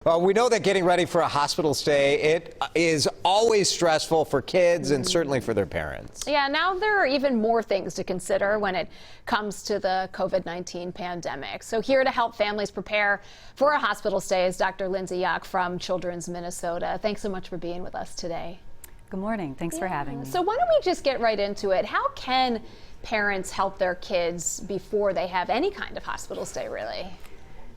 Well, we know that getting ready for a hospital stay, it is always stressful for kids and certainly for their parents. Yeah, now there are even more things to consider when it comes to the COVID-19 pandemic. So here to help families prepare for a hospital stay is Dr. Lindsey Yock from Children's Minnesota. Thanks so much for being with us today. Good morning. Thanks for having me. So why don't we just get right into it? How can parents help their kids before they have any kind of hospital stay, really?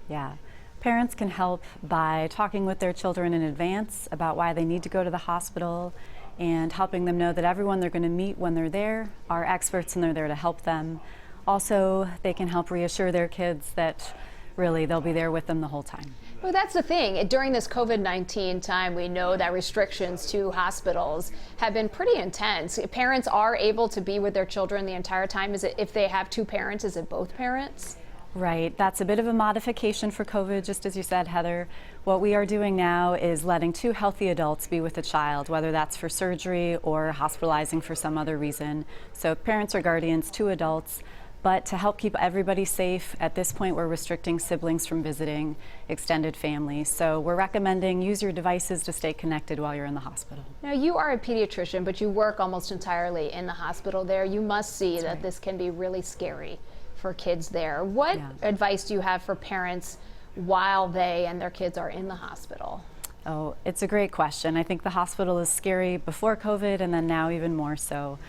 Yeah. Parents can help by talking with their children in advance about why they need to go to the hospital and helping them know that everyone they're going to meet when they're there are experts and they're there to help them. Also, they can help reassure their kids that really they'll be there with them the whole time. Well, that's the thing. During this COVID-19 time, we know that restrictions to hospitals have been pretty intense. Parents are able to be with their children the entire time. Is it, if they have two parents, is it both parents? Right. That's a bit of a modification for COVID, just as you said, Heather. What we are doing now is letting two healthy adults be with a child, whether that's for surgery or hospitalizing for some other reason. So parents or guardians, two adults. But to help keep everybody safe, at this point we're restricting siblings from visiting extended family. So we're recommending use your devices to stay connected while you're in the hospital. Now, you are a pediatrician, but you work almost entirely in the hospital there. You must see that this can be really scary for kids there. What advice do you have for parents while they and their kids are in the hospital? Oh, it's a great question. I think the hospital is scary before COVID and then now even more so.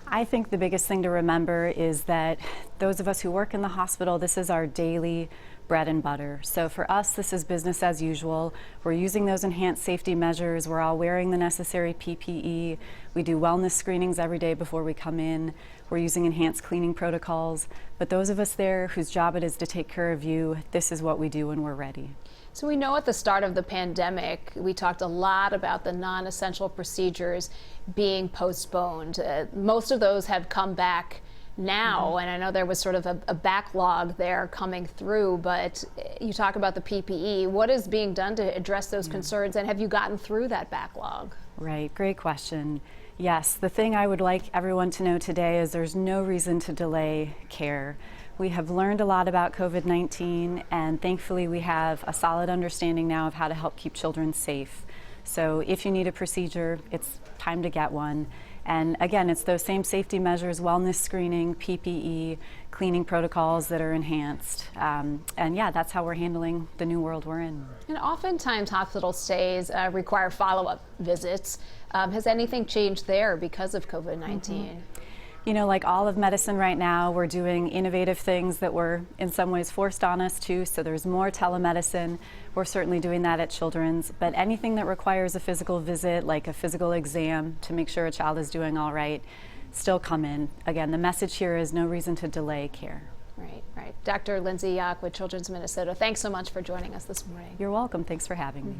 I think the biggest thing to remember is that those of us who work in the hospital, this is our daily bread and butter. So for us, this is business as usual. We're using those enhanced safety measures. We're all wearing the necessary PPE. We do wellness screenings every day before we come in. We're using enhanced cleaning protocols. But those of us there whose job it is to take care of you, this is what we do when we're ready. So we know at the start of the pandemic, we talked a lot about the non-essential procedures being postponed. Most of those have come back now, and I know there was sort of a backlog there coming through, but you talk about the PPE. What is being done to address those concerns, and have you gotten through that backlog? Right, great question. Yes, the thing I would like everyone to know today is there's no reason to delay care. We have learned a lot about COVID-19, and thankfully we have a solid understanding now of how to help keep children safe. So if you need a procedure, it's time to get one. And again, it's those same safety measures, wellness screening, PPE, cleaning protocols that are enhanced. And yeah, that's how we're handling the new world we're in. And oftentimes hospital stays require follow-up visits. Has anything changed there because of COVID-19? You know, like all of medicine right now, we're doing innovative things that were in some ways forced on us too. So there's more telemedicine. We're certainly doing that at Children's. But anything that requires a physical visit, like a physical exam to make sure a child is doing all right, still come in. Again, the message here is no reason to delay care. Right, right. Dr. Lindsey Yock with Children's Minnesota, thanks so much for joining us this morning. You're welcome. Thanks for having me.